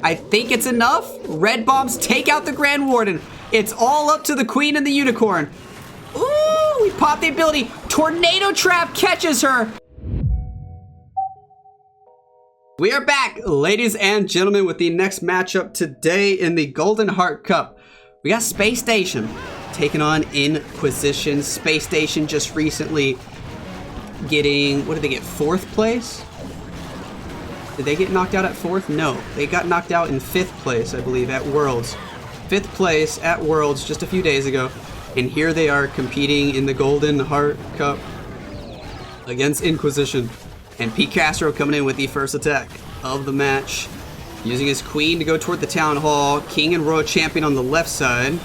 I think it's enough. Red bombs take out the Grand Warden. It's all up to the Queen and the Unicorn. Ooh, we pop the ability. Tornado Trap catches her. We are back, ladies and gentlemen, with the next matchup today in the Golden Heart Cup. We got Space Station taking on Inquisition. Space Station just recently getting, what did they get, 4th place? Did they get knocked out at 4th? No, they got knocked out in 5th place, I believe, at Worlds. 5th place at Worlds just a few days ago. And here they are competing in the Golden Heart Cup against Inquisition. And pCASTRO coming in with the first attack of the match. Using his Queen to go toward the Town Hall. King and Royal Champion on the left side.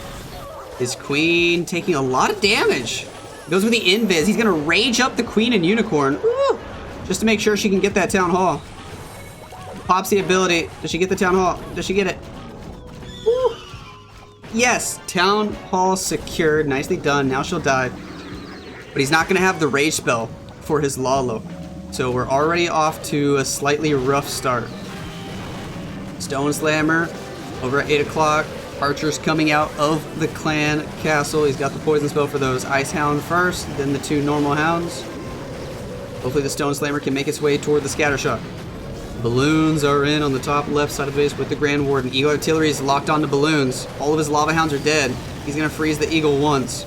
His Queen taking a lot of damage. Goes with the Invis. He's going to rage up the Queen and Unicorn. Woo! Just to make sure she can get that Town Hall. Pops the ability. Does she get the Town Hall? Does she get it? Woo! Yes! Town Hall secured. Nicely done. Now she'll die. But he's not going to have the Rage spell for his Lalo. So we're already off to a slightly rough start. Stone Slammer over at 8 o'clock. Archer's coming out of the clan castle. He's got the poison spell for those. Ice Hound first, then the 2 normal hounds. Hopefully the Stone Slammer can make its way toward the scatter shot. Balloons are in on the top left side of base with the Grand Warden. Eagle Artillery is locked onto balloons. All of his lava hounds are dead. He's going to freeze the Eagle once.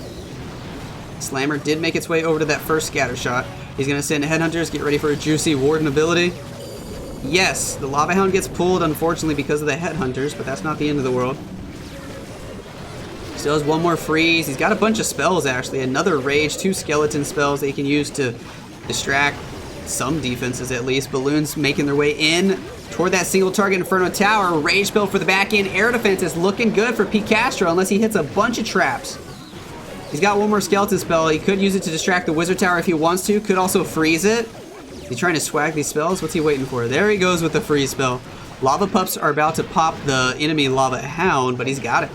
Slammer did make its way over to that first scatter shot. He's going to send Headhunters, get ready for a juicy Warden ability. Yes, the Lava Hound gets pulled, unfortunately, because of the Headhunters, but that's not the end of the world. Still has one more freeze. He's got a bunch of spells, actually. Another Rage, 2 Skeleton spells that he can use to distract some defenses, at least. Balloons making their way in toward that single target Inferno Tower. Rage spell for the back end. Air defense is looking good for pCASTRO, unless he hits a bunch of traps. He's got one more Skeleton spell. He could use it to distract the Wizard Tower if he wants to. Could also freeze it. He's trying to swag these spells. What's he waiting for? There he goes with the freeze spell. Lava Pups are about to pop the enemy Lava Hound, but he's got it.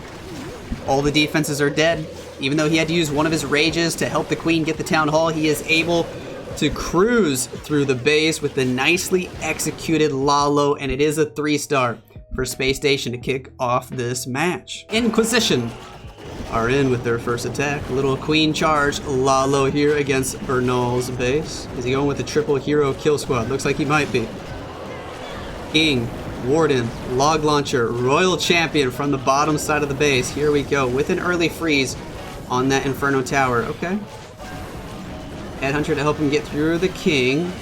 All the defenses are dead. Even though he had to use one of his rages to help the Queen get the Town Hall, he is able to cruise through the base with the nicely executed Lalo, and it is a 3-star for Space Station to kick off this match. Inquisition are in with their first attack. A little Queen charge Lalo here against Bernaul's base. Is he going with the triple hero kill squad? Looks like he might be. King, Warden, Log Launcher, Royal Champion from the bottom side of the base. Here we go with an early freeze on that Inferno Tower. Okay. Headhunter to help him get through the King.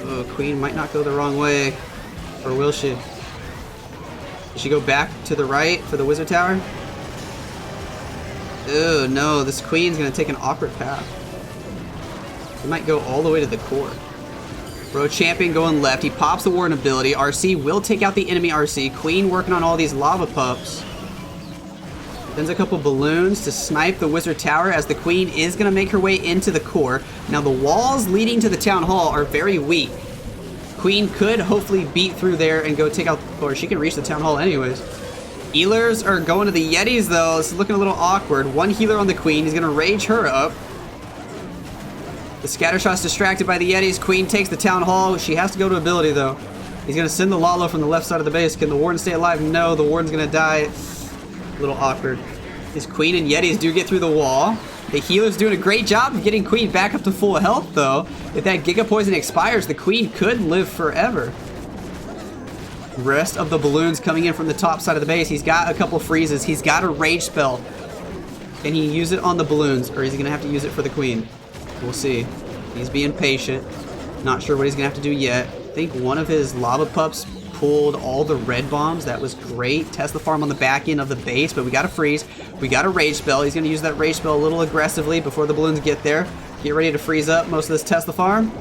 Oh, Queen might not go the wrong way. Or will she? Does she go back to the right for the Wizard Tower? Oh no, this Queen's gonna take an awkward path. He might go all the way to the core. Royal Champion going left. He pops the Warden ability. RC will take out the enemy RC. Queen working on all these Lava Pups. Sends a couple balloons to snipe the Wizard Tower as the Queen is gonna make her way into the core. Now the walls leading to the Town Hall are very weak. Queen could hopefully beat through there and go take out, or she can reach the Town Hall anyways. Healers are going to the Yetis though. It's looking a little awkward. One healer on the Queen. He's going to rage her up. The Scattershot's distracted by the Yetis. Queen takes the Town Hall. She has to go to ability though. He's going to send the Lalo from the left side of the base. Can the Warden stay alive? No, the Warden's going to die. A little awkward. His Queen and Yetis do get through the wall. The healer's doing a great job of getting Queen back up to full health though. If that Giga Poison expires, the Queen could live forever. Rest of the balloons coming in from the top side of the base. He's got a couple freezes. He's got a rage spell. Can he use it on the balloons, or is he going to have to use it for the Queen? We'll see. He's being patient. Not sure what he's going to have to do yet. I think one of his Lava Pups pulled all the red bombs. That was great. Test the farm on the back end of the base, but we got a freeze. We got a rage spell. He's going to use that rage spell a little aggressively before the balloons get there. Get ready to freeze up most of this Test the farm.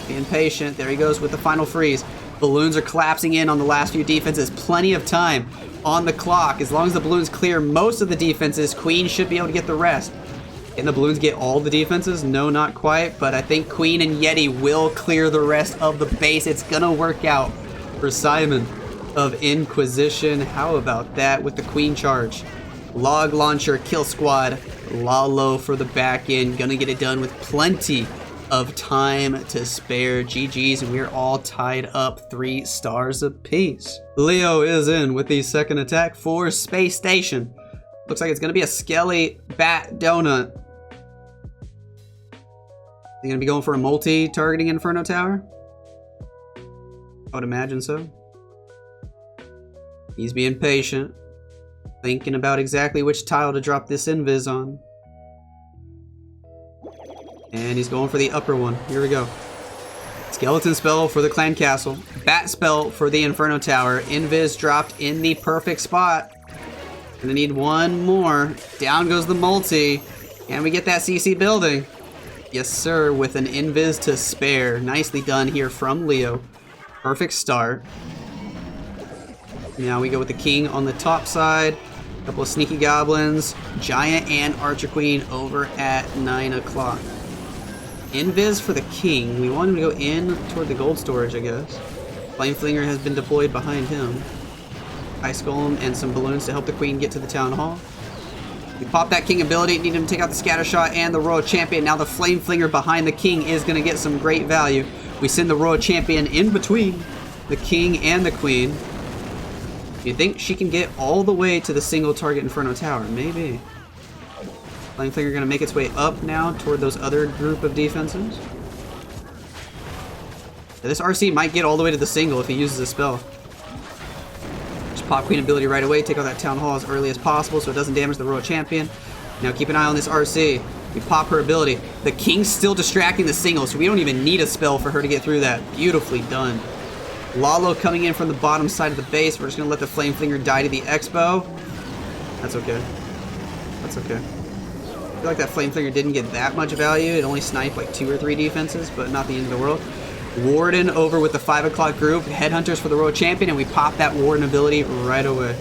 Being patient. There he goes with the final freeze. Balloons are collapsing in on the last few defenses. Plenty of time on the clock. As long as the balloons clear most of the defenses, Queen should be able to get the rest. Can the balloons get all the defenses? No, not quite. But I think Queen and Yeti will clear the rest of the base. It's going to work out for Simon of Inquisition. How about that with the Queen charge? Log Launcher, Kill Squad, Lalo for the back end. Gonna get it done with plenty of time to spare. GG's, and we're all tied up 3 stars apiece. Leo is in with the second attack for Space Station. Looks like it's gonna be a Skelly Bat Donut. Is he gonna be going for a multi-targeting Inferno Tower? I would imagine so. He's being patient, thinking about exactly which tile to drop this invis on. And he's going for the upper one. Here we go. Skeleton spell for the Clan Castle. Bat spell for the Inferno Tower. Invis dropped in the perfect spot. Gonna need one more. Down goes the multi. And we get that CC building. Yes, sir, with an invis to spare. Nicely done here from Leo. Perfect start. Now we go with the king on the top side. A couple of sneaky goblins. Giant and Archer Queen over at 9 o'clock. Invis for the king. We want him to go in toward the gold storage, I guess. Flame Flinger has been deployed behind him. Ice Golem and some balloons to help the queen get to the town hall. We pop that king ability, need him to take out the scatter shot and the royal champion. Now the Flame Flinger behind the king is going to get some great value. We send the royal champion in between the king and the queen. Do you think she can get all the way to the single target Inferno Tower? Maybe. Flame Flinger going to make its way up now toward those other group of defenses. This RC might get all the way to the single if he uses a spell. Just pop Queen ability right away, take out that Town Hall as early as possible so it doesn't damage the Royal Champion. Now keep an eye on this RC. We pop her ability. The King's still distracting the single, so we don't even need a spell for her to get through that. Beautifully done. Lalo coming in from the bottom side of the base. We're just going to let the Flame Flinger die to the Expo. That's okay. That's okay. I feel like that Flame Flinger didn't get that much value. It only sniped like 2 or 3 defenses, but not the end of the world. Warden over with the 5 o'clock group. Headhunters for the Royal Champion, and we pop that Warden ability right away.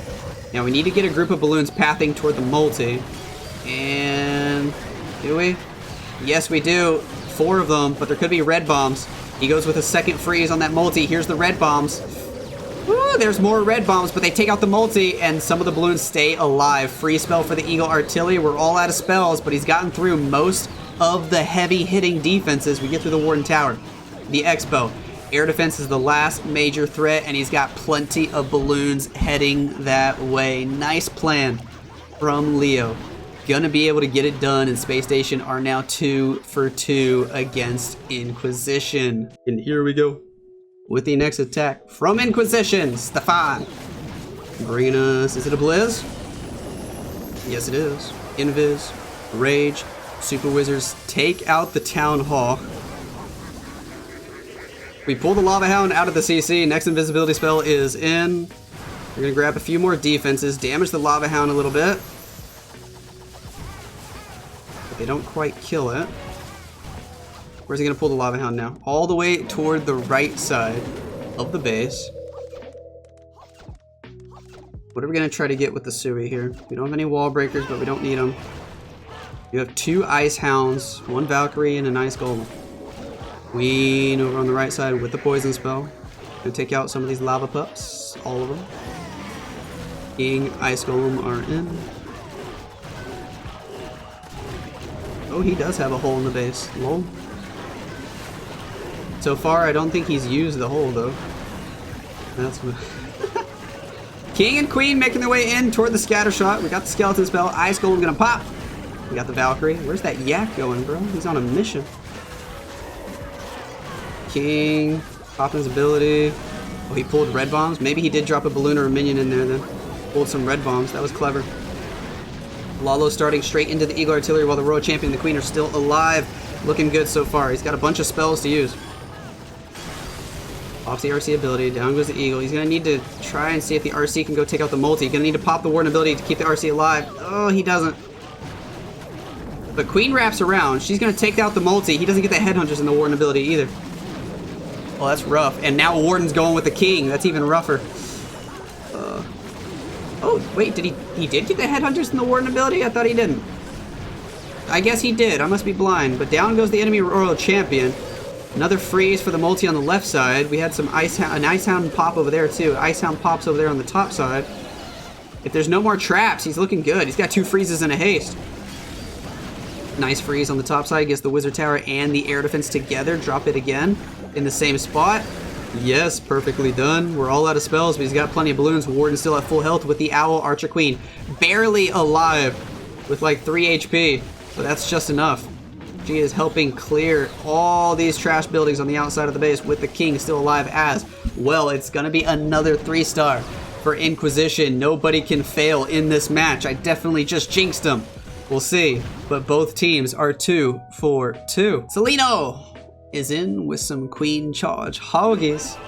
Now we need to get a group of balloons pathing toward the multi. And do we? Yes, we do. 4 of them, but there could be red bombs. He goes with a second freeze on that multi. Here's the red bombs. Woo, there's more red bombs, but they take out the multi, and some of the balloons stay alive. Free spell for the Eagle Artillery. We're all out of spells, but he's gotten through most of the heavy-hitting defenses. We get through the Warden Tower. The Expo. Air defense is the last major threat, and he's got plenty of balloons heading that way. Nice plan from Leo. Gonna be able to get it done, and Space Station are now 2 for 2 against Inquisition. And here we go with the next attack from Inquisition. Stefan bringing us, is it a Blizz? Yes, it is. Invis, Rage, Super Wizards take out the Town Hall. We pull the Lava Hound out of the CC. Next invisibility spell is in. We're gonna grab a few more defenses, damage the Lava Hound a little bit. But they don't quite kill it. Where's he gonna pull the Lava Hound now? All the way toward the right side of the base. What are we gonna try to get with the Sui here? We don't have any wall breakers, but we don't need them. You have 2 Ice Hounds, 1 Valkyrie, and an Ice Golem. Queen over on the right side with the poison spell. Gonna take out some of these lava pups, all of them. King, Ice Golem are in. Oh, he does have a hole in the base. Lol. So far, I don't think he's used the hole though. That's what. King and Queen making their way in toward the scatter shot. We got the skeleton spell. Ice Golem gonna pop. We got the Valkyrie. Where's that yak going, bro? He's on a mission. King, popping his ability. Oh, he pulled red bombs. Maybe he did drop a balloon or a minion in there then. Pulled some red bombs. That was clever. Lalo starting straight into the Eagle Artillery while the Royal Champion and the Queen are still alive. Looking good so far. He's got a bunch of spells to use. Pops the RC ability. Down goes the Eagle. He's going to need to try and see if the RC can go take out the multi. He's going to need to pop the Warden ability to keep the RC alive. Oh, he doesn't. But Queen wraps around. She's going to take out the multi. He doesn't get the Headhunters in the Warden ability either. Oh, that's rough. And now Warden's going with the King. That's even rougher. Oh, wait, did he did get the Headhunters in the Warden ability? I thought he didn't. I guess he did. I must be blind. But down goes the enemy Royal Champion. Another freeze for the multi on the left side. We had some an Ice Hound pop over there too. Ice Hound pops over there on the top side. If there's no more traps, he's looking good. He's got 2 freezes and a haste. Nice freeze on the top side. Gets the wizard tower and the air defense together. Drop it again in the same spot. Yes, perfectly done. We're all out of spells, but he's got plenty of balloons. Warden still at full health with the owl. Archer queen barely alive with like 3 HP. So that's just enough. She is helping clear all these trash buildings on the outside of the base with the king still alive as well. It's going to be another 3-star for Inquisition. Nobody can fail in this match. I definitely just jinxed them. We'll see. But both teams are 2 for 2. CELINHO is in with some queen charge. Hoggies.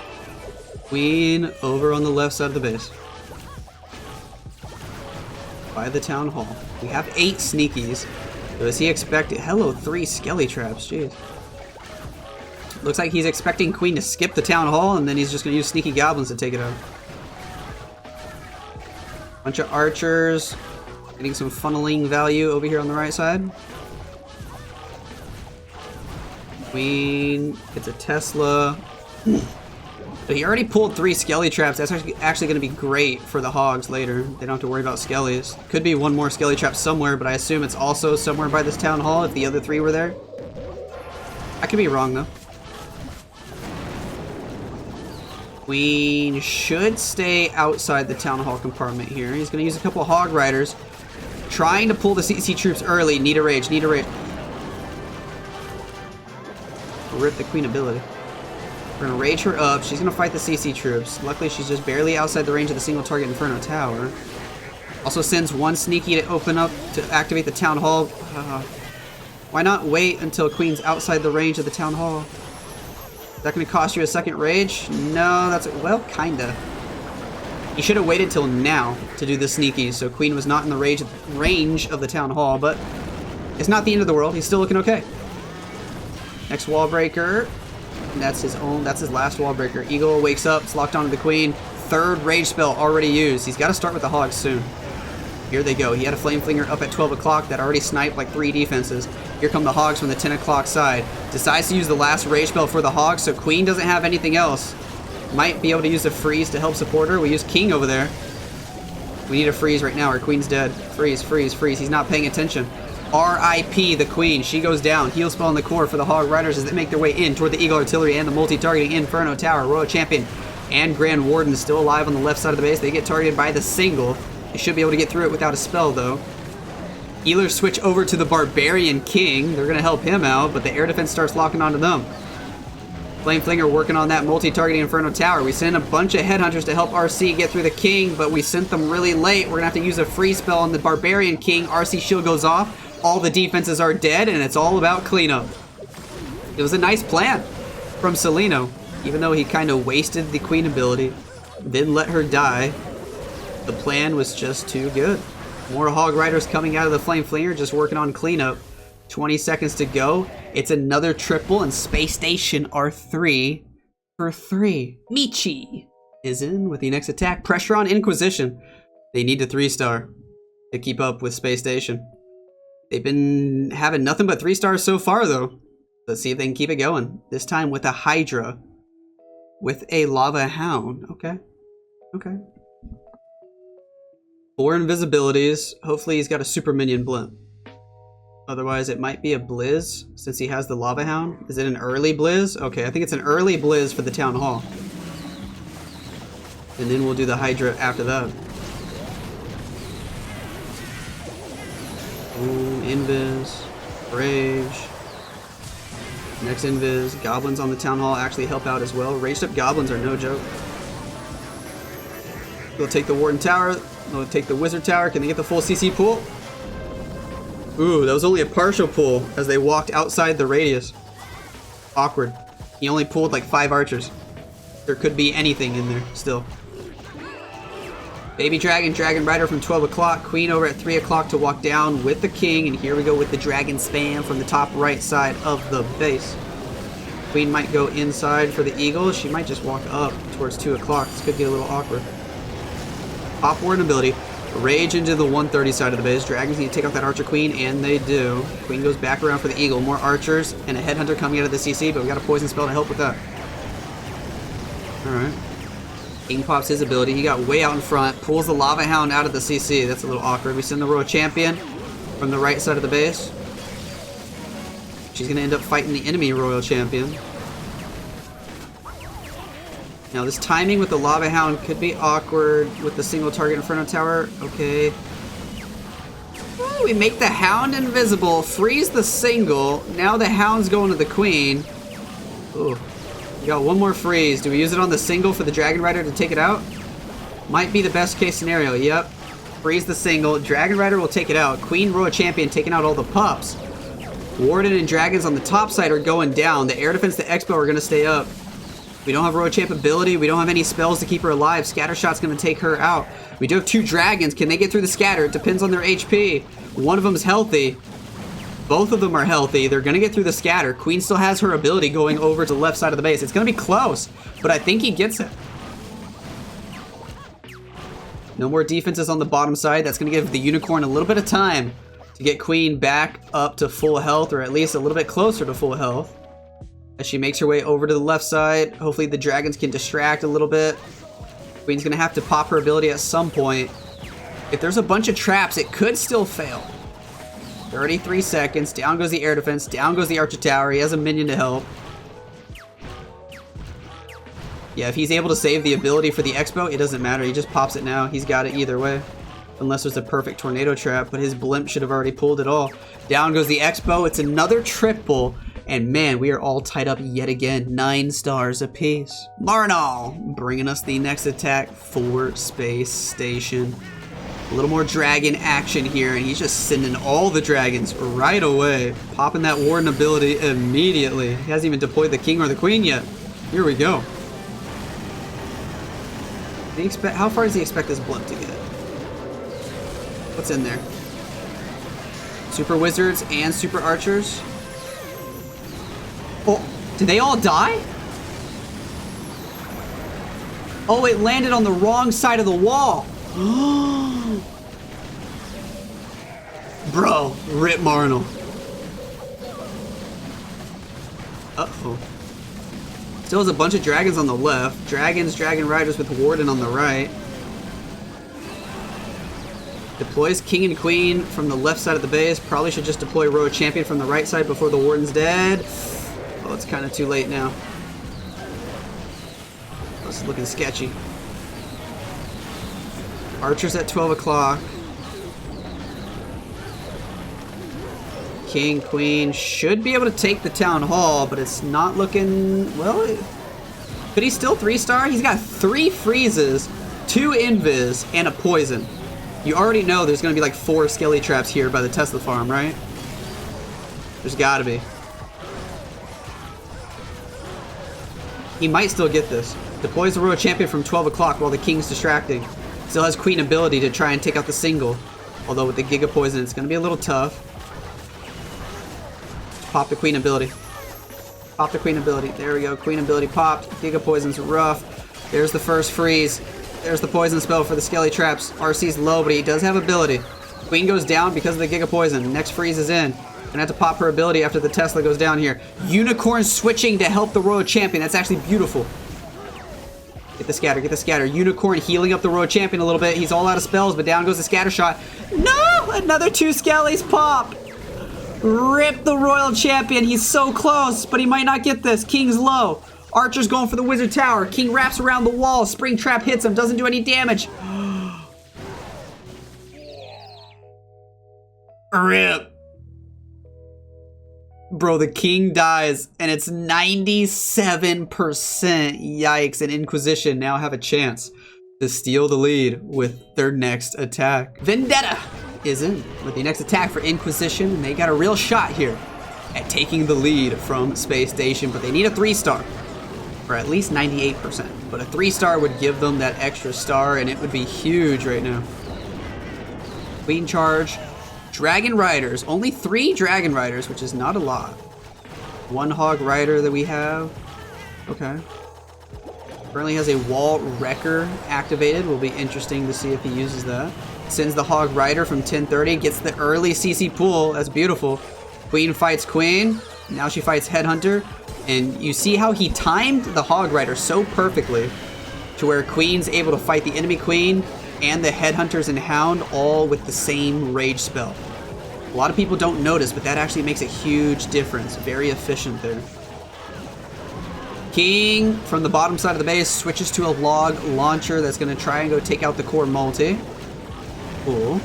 Queen over on the left side of the base. By the town hall. We have 8 sneakies. So is he expecting... Hello, 3 skelly traps. Jeez. Looks like he's expecting queen to skip the town hall, and then he's just going to use sneaky goblins to take it out. Bunch of archers. Getting some funneling value over here on the right side. Queen gets a Tesla. But he already pulled 3 skelly traps. That's actually going to be great for the hogs later. They don't have to worry about skellies. Could be one more skelly trap somewhere, but I assume it's also somewhere by this town hall if the other 3 were there. I could be wrong though. Queen should stay outside the town hall compartment here. He's going to use a couple of hog riders. Trying to pull the CC troops early. Need a rage, need a rage. Rip the queen ability. We're gonna rage her up. She's gonna fight the CC troops. Luckily, she's just barely outside the range of the single target Inferno Tower. Also sends 1 sneaky to open up to activate the town hall. Why not wait until queen's outside the range of the town hall? Is that gonna cost you a second rage? No, that's... well, kinda. You should have waited till now to do the sneaky, so queen was not in the range of the town hall, but it's not the end of the world. He's still looking okay. Next wall breaker. That's his last wall breaker. Eagle wakes up, it's locked onto the queen. 3rd rage spell already used. He's got to start with the hogs soon. Here they go. He had a flame flinger up at 12 o'clock that already sniped like 3 defenses. Here come the hogs from the 10 o'clock side. Decides to use the last rage spell for the hogs, so queen doesn't have anything else. Might be able to use a freeze to help support her. We use king over there. We need a freeze right now. Our queen's dead. Freeze, freeze, freeze. He's not paying attention. R.I.P. the queen. She goes down. Heal spell in the core for the hog riders as they make their way in toward the eagle artillery and the multi-targeting Inferno Tower. Royal Champion and Grand Warden is still alive on the left side of the base. They get targeted by the single. They should be able to get through it without a spell though. Healers switch over to the Barbarian King. They're going to help him out, but the air defense starts locking onto them. Flame Flinger working on that multi-targeting Inferno Tower. We sent a bunch of headhunters to help RC get through the King, but we sent them really late. We're going to have to use a free spell on the Barbarian King. RC shield goes off. All the defenses are dead, and it's all about cleanup. It was a nice plan from CELINHO. Even though he kind of wasted the queen ability, didn't let her die, the plan was just too good. More hog riders coming out of the flame flinger, just working on cleanup. 20 seconds to go. It's another triple, and Space Station are 3 for 3. Michi is in with the next attack. Pressure on Inquisition. They need a 3-star to keep up with Space Station. They've been having nothing but 3 stars so far, though. Let's see if they can keep it going. This time with a Hydra. With a Lava Hound. Okay. Okay. 4 invisibilities. Hopefully he's got a super minion blimp. Otherwise, it might be a Blizz, since he has the Lava Hound. Is it an early Blizz? Okay, I think it's an early Blizz for the Town Hall. And then we'll do the Hydra after that. Ooh, Invis, Rage. Next Invis, Goblins on the Town Hall actually help out as well. Raged up Goblins are no joke. They'll take the Warden Tower, they'll take the Wizard Tower. Can they get the full CC pool? Ooh, that was only a partial pull as they walked outside the radius. Awkward. He only pulled like 5 archers. There could be anything in there still. Baby Dragon, Dragon Rider from 12 o'clock. Queen over at 3 o'clock to walk down with the King. And here we go with the Dragon Spam from the top right side of the base. Queen might go inside for the Eagle. She might just walk up towards 2 o'clock. This could get a little awkward. Pop Warden ability. Rage into the 130 side of the base. Dragons need to take out that Archer Queen, and they do. Queen goes back around for the Eagle. More Archers and a Headhunter coming out of the CC, but we got a Poison spell to help with that. Alright. King pops his ability. He got way out in front. Pulls the Lava Hound out of the CC. That's a little awkward. We send the Royal Champion from the right side of the base. She's gonna end up fighting the enemy royal champion. Now this timing with the Lava Hound could be awkward with the single target Inferno Tower. Okay. Ooh, we make the Hound invisible, freeze the single. Now the Hound's going to the Queen. Ooh. We got one more freeze. Do we use it on the single for the Dragon Rider to take it out? Might be the best case scenario. Yep. Freeze the single. Dragon Rider will take it out. Queen Royal Champion taking out all the pups. Warden and Dragons on the top side are going down. The Air Defense, the Expo are going to stay up. We don't have Royal Champ ability. We don't have any spells to keep her alive. Scattershot's going to take her out. We do have 2 dragons. Can they get through the scatter? It depends on their HP. One of them is healthy. Both of them are healthy. They're going to get through the scatter. Queen still has her ability going over to the left side of the base. It's going to be close, but I think he gets it. No more defenses on the bottom side. That's going to give the Unicorn a little bit of time to get Queen back up to full health, or at least a little bit closer to full health. As she makes her way over to the left side, hopefully the dragons can distract a little bit. Queen's gonna have to pop her ability at some point. If there's a bunch of traps, it could still fail. 33 seconds, down goes the air defense, down goes the archer tower. He has a minion to help. Yeah, if he's able to save the ability for the Expo, it doesn't matter. He just pops it now. He's got it either way. Unless there's a perfect tornado trap, but his blimp should have already pulled it all. Down goes the Expo. It's another triple. And man, we are all tied up yet again. 9 stars apiece. Marinaul bringing us the next attack for Space Station. A little more dragon action here, and he's just sending all the dragons right away. Popping that Warden ability immediately. He hasn't even deployed the King or the Queen yet. Here we go. How far does he expect this blimp to get? What's in there? Super Wizards and Super Archers? Oh, did they all die? Oh, it landed on the wrong side of the wall. Bro, rip Marinaul. Uh-oh. Still has a bunch of dragons on the left. Dragons, Dragon Riders with Warden on the right. Deploys King and Queen from the left side of the base. Probably should just deploy Royal Champion from the right side before the Warden's dead. Oh, it's kind of too late now. This is looking sketchy. Archers at 12 o'clock. King, Queen should be able to take the Town Hall, but it's not looking... Well, could he still 3-star? He's got 3 freezes, 2 invis, and a poison. You already know there's going to be like 4 skelly traps here by the Tesla farm, right? There's got to be. He might still get this. Deploys the Royal Champion from 12 o'clock while the King's distracting. Still has Queen ability to try and take out the single. Although with the Giga Poison, it's going to be a little tough. Pop the Queen ability. Pop the Queen ability. There we go. Queen ability popped. Giga Poison's rough. There's the first freeze. There's the poison spell for the skelly traps. RC's low, but he does have ability. Queen goes down because of the Giga Poison. Next freeze is in. Gonna have to pop her ability after the Tesla goes down here. Unicorn switching to help the Royal Champion. That's actually beautiful. Get the scatter, get the scatter. Unicorn healing up the Royal Champion a little bit. He's all out of spells, but down goes the scatter shot. No! Another 2 skellies popped. Rip the Royal Champion. He's so close, but he might not get this. King's low. Archer's going for the Wizard Tower. King wraps around the wall. Spring Trap hits him. Doesn't do any damage. Rip. Bro, the King dies, and it's 97%. Yikes, and Inquisition now have a chance to steal the lead with their next attack. Vendetta is in with the next attack for Inquisition, and they got a real shot here at taking the lead from Space Station, but they need a 3-star, or at least 98%. But a 3-star would give them that extra star, and it would be huge right now. Queen charge. Dragon Riders. Only 3 Dragon Riders, which is not a lot. 1 Hog Rider that we have. Okay. Currently has a Wall Wrecker activated. Will be interesting to see if he uses that. Sends the Hog Rider from 1030. Gets the early CC pool. That's beautiful. Queen fights Queen. Now she fights Headhunter. And you see how he timed the Hog Rider so perfectly to where Queen's able to fight the enemy Queen and the Headhunters and Hound all with the same rage spell. A lot of people don't notice, but that actually makes a huge difference. Very efficient there. King from the bottom side of the base switches to a log launcher that's going to try and go take out the core multi. Cool.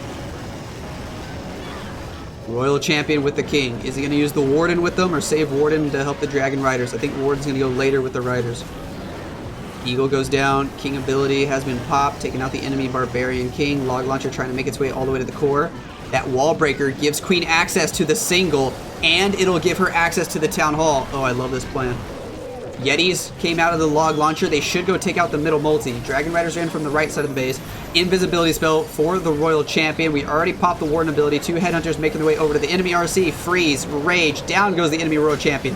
Royal Champion with the King. Is he going to use the Warden with them or save Warden to help the Dragon Riders? I think Warden's going to go later with the Riders. Eagle goes down. King ability has been popped, taking out the enemy Barbarian King. Log Launcher trying to make its way all the way to the core. That Wall Breaker gives Queen access to the single, and it'll give her access to the Town Hall. Oh, I love this plan. Yetis came out of the Log Launcher. They should go take out the middle multi. Dragon Riders are in from the right side of the base. Invisibility spell for the Royal Champion. We already popped the Warden ability. 2 Headhunters making their way over to the enemy RC. Freeze, Rage, down goes the enemy Royal Champion.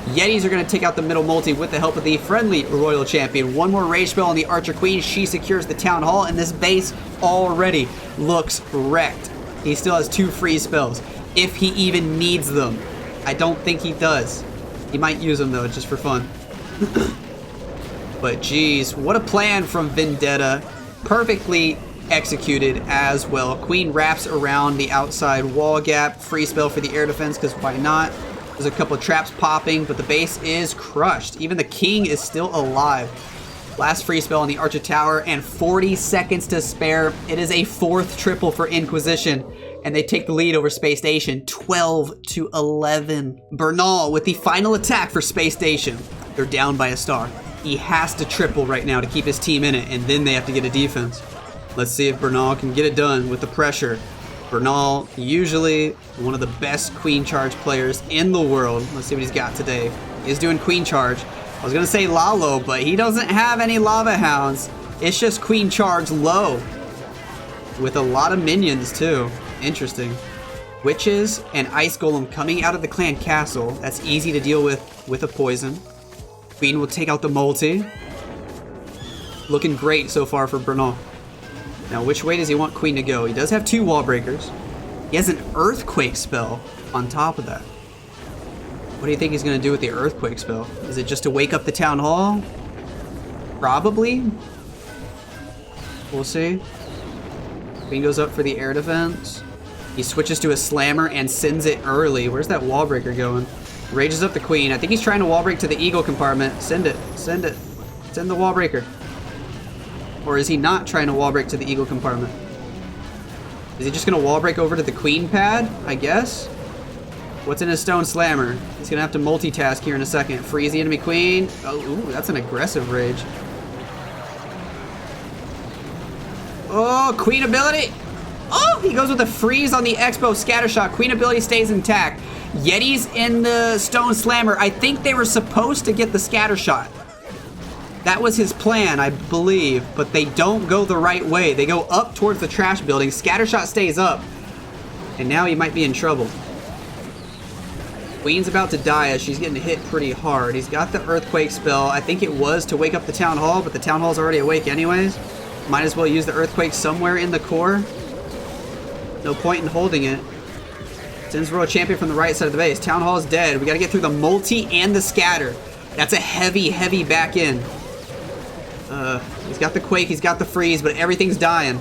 Yetis are going to take out the middle multi with the help of the friendly Royal Champion. 1 more Rage spell on the Archer Queen. She secures the Town Hall, and this base already looks wrecked. He still has 2 freeze spells, if he even needs them. I don't think he does. He might use them, though, just for fun. But geez, what a plan from Vendetta. Perfectly executed as well. Queen wraps around the outside wall gap. Free spell for the air defense, because why not? There's a couple of traps popping, but the base is crushed. Even the King is still alive. Last free spell on the Archer Tower, and 40 seconds to spare. It is a 4th triple for Inquisition, and they take the lead over Space Station, 12-11. Bernaul with the final attack for Space Station. They're down by a star. He has to triple right now to keep his team in it, and then they have to get a defense. Let's see if Bernaul can get it done with the pressure. Bernaul, usually one of the best Queen Charge players in the world. Let's see what he's got today. He's doing Queen Charge. I was going to say Lalo, but he doesn't have any Lava Hounds. It's just Queen Charge low. With a lot of minions, too. Interesting. Witches and Ice Golem coming out of the clan castle. That's easy to deal with a poison. Queen will take out the multi. Looking great so far for Bernaul. Now, which way does he want Queen to go? He does have 2 wall breakers. He has an Earthquake spell on top of that. What do you think he's going to do with the Earthquake spell? Is it just to wake up the Town Hall? Probably. We'll see. Queen goes up for the air defense. He switches to a Slammer and sends it early. Where's that wall breaker going? Rages up the Queen. I think he's trying to wall break to the Eagle compartment. Send it. Send it. Send the wall breaker. Or is he not trying to wall break to the Eagle compartment? Is he just going to wall break over to the Queen pad, I guess? What's in his Stone Slammer? He's going to have to multitask here in a second. Freeze the enemy Queen. Oh, ooh, that's an aggressive rage. Oh, Queen ability. Oh, he goes with a freeze on the Expo Scattershot. Queen ability stays intact. Yetis in the Stone Slammer. I think they were supposed to get the Scattershot. That was his plan, I believe, but they don't go the right way. They go up towards the trash building. Scattershot stays up, and now he might be in trouble. Queen's about to die as she's getting hit pretty hard. He's got the Earthquake spell. I think it was to wake up the Town Hall, but the Town Hall's already awake anyways. Might as well use the Earthquake somewhere in the core. No point in holding it. Sends Royal Champion from the right side of the base. Town Hall's dead. We gotta get through the multi and the scatter. That's a heavy, heavy back end. He's got the Quake, he's got the Freeze, but everything's dying.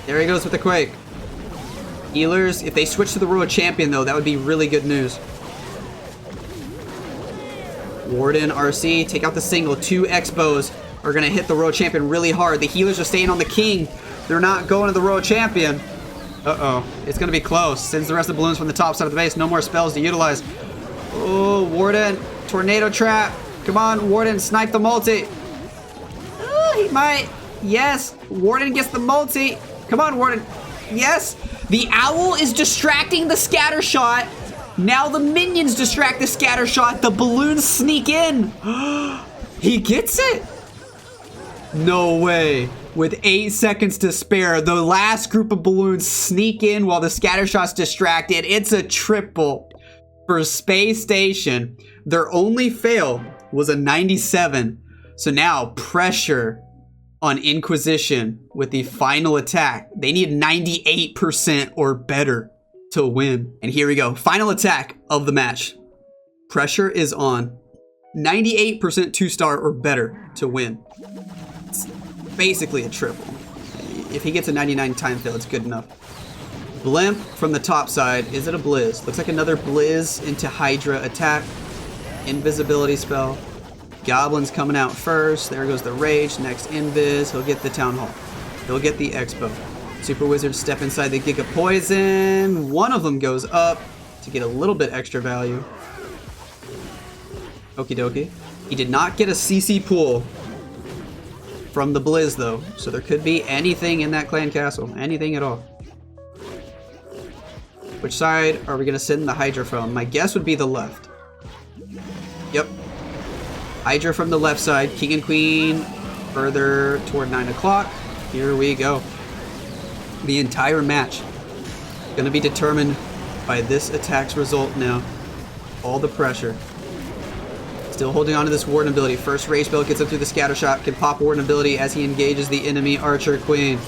There he goes with the Quake. Healers, if they switch to the Royal Champion, though, that would be really good news. Warden, RC, take out the single. 2 Expos are going to hit the Royal Champion really hard. The healers are staying on the King. They're not going to the Royal Champion. Uh-oh. It's going to be close. Sends the rest of the balloons from the top side of the base. No more spells to utilize. Oh, Warden. Tornado Trap. Come on, Warden. Snipe the multi. He might. Yes. Warden gets the multi. Come on, Warden. Yes. The Owl is distracting the scatter shot. Now the minions distract the scatter shot. The balloons sneak in. He gets it. No way. With 8 seconds to spare, the last group of balloons sneak in while the scatter shot's distracted. It's a triple for Space Station. Their only fail was a 97. So now, pressure on Inquisition with the final attack. They need 98% or better to win. And here we go. Final attack of the match. Pressure is on. 98% 2-star or better to win. It's basically a triple. If he gets a 99 time fail, it's good enough. Blimp from the top side. Is it a Blizz? Looks like another Blizz into Hydra attack. Invisibility spell. Goblin's coming out first. There goes the Rage. Next Invis. He'll get the Town Hall. He'll get the Expo. Super Wizards step inside the Giga Poison. One of them goes up to get a little bit extra value. Okie dokie. He did not get a CC pool from the Blizz though, so there could be anything in that clan castle. Anything at all. Which side are we going to send the Hydra from? My guess would be the left. Yep. Hydra from the left side. King and Queen further toward 9 o'clock. Here we go. The entire match going to be determined by this attack's result now. All the pressure. Still holding on to this Warden ability. First Rage spell gets up through the Scatter Shot. Can pop Warden ability as he engages the enemy Archer Queen.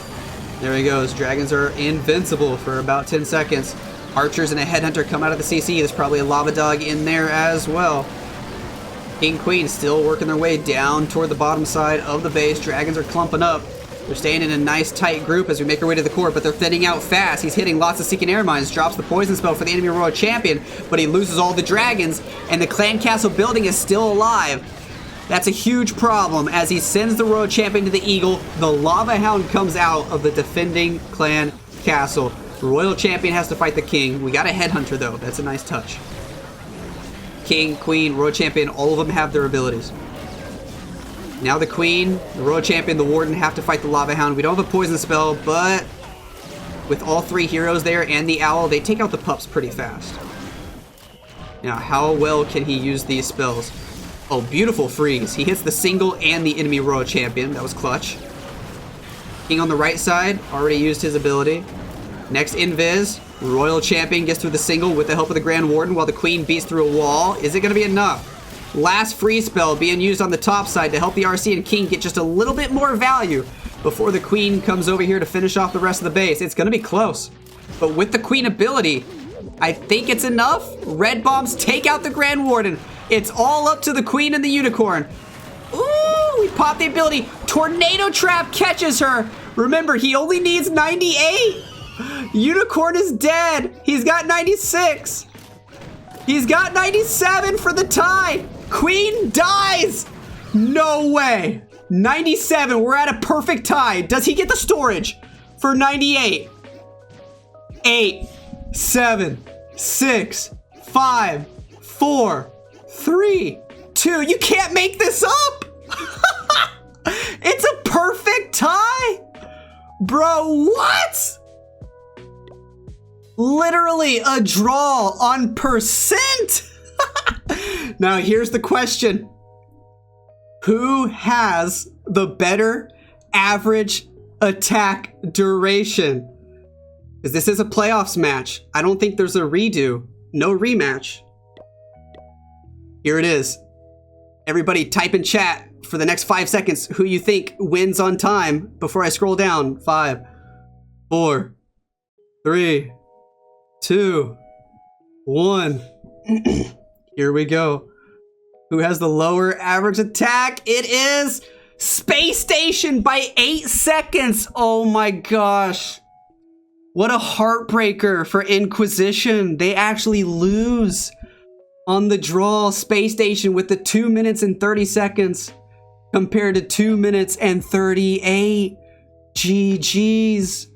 There he goes. Dragons are invincible for about 10 seconds. Archers and a Headhunter come out of the CC. There's probably a Lava Dog in there as well. King Queen still working their way down toward the bottom side of the base. Dragons are clumping up. They're staying in a nice tight group as we make our way to the core, but they're thinning out fast. He's hitting lots of Seeking Air Mines, drops the poison spell for the enemy Royal Champion, but he loses all the dragons, and the Clan Castle building is still alive. That's a huge problem as he sends the Royal Champion to the Eagle. The Lava Hound comes out of the defending Clan Castle. The Royal Champion has to fight the King. We got a Headhunter though. That's a nice touch. King, Queen, Royal Champion, all of them have their abilities. Now the Queen, the Royal Champion, the Warden have to fight the Lava Hound. We don't have a poison spell, but with all three heroes there and the Owl, they take out the pups pretty fast. Now, how well can he use these spells? Oh, beautiful freeze. He hits the single and the enemy Royal Champion. That was clutch. King on the right side already used his ability. Next Invis, Royal Champion gets through the single with the help of the Grand Warden while the Queen beats through a wall. Is it going to be enough? Last free spell being used on the top side to help the RC and King get just a little bit more value before the Queen comes over here to finish off the rest of the base. It's going to be close. But with the Queen ability, I think it's enough. Red Bombs take out the Grand Warden. It's all up to the Queen and the Unicorn. Ooh, we pop the ability. Tornado Trap catches her. Remember, he only needs 98. Unicorn is dead. He's got 96. He's got 97 for the tie. Queen dies. No way. 97. We're at a perfect tie. Does he get the storage for 98? 8, 7, 6, 5, 4, 3, 2. You can't make this up. It's a perfect tie. Bro, what? Literally a draw on percent. Now here's the question. Who has the better average attack duration? Because this is a playoffs match. I don't think there's a redo. No rematch. Here it is. Everybody type in chat for the next 5 seconds who you think wins on time before I scroll down. 5, 4, 3, 2, 1. Here we go. Who has the lower average attack? It is Space Station by 8 seconds. Oh my gosh. What a heartbreaker for Inquisition. They actually lose on the draw. Space Station with the 2 minutes and 30 seconds compared to 2 minutes and 38. GG's.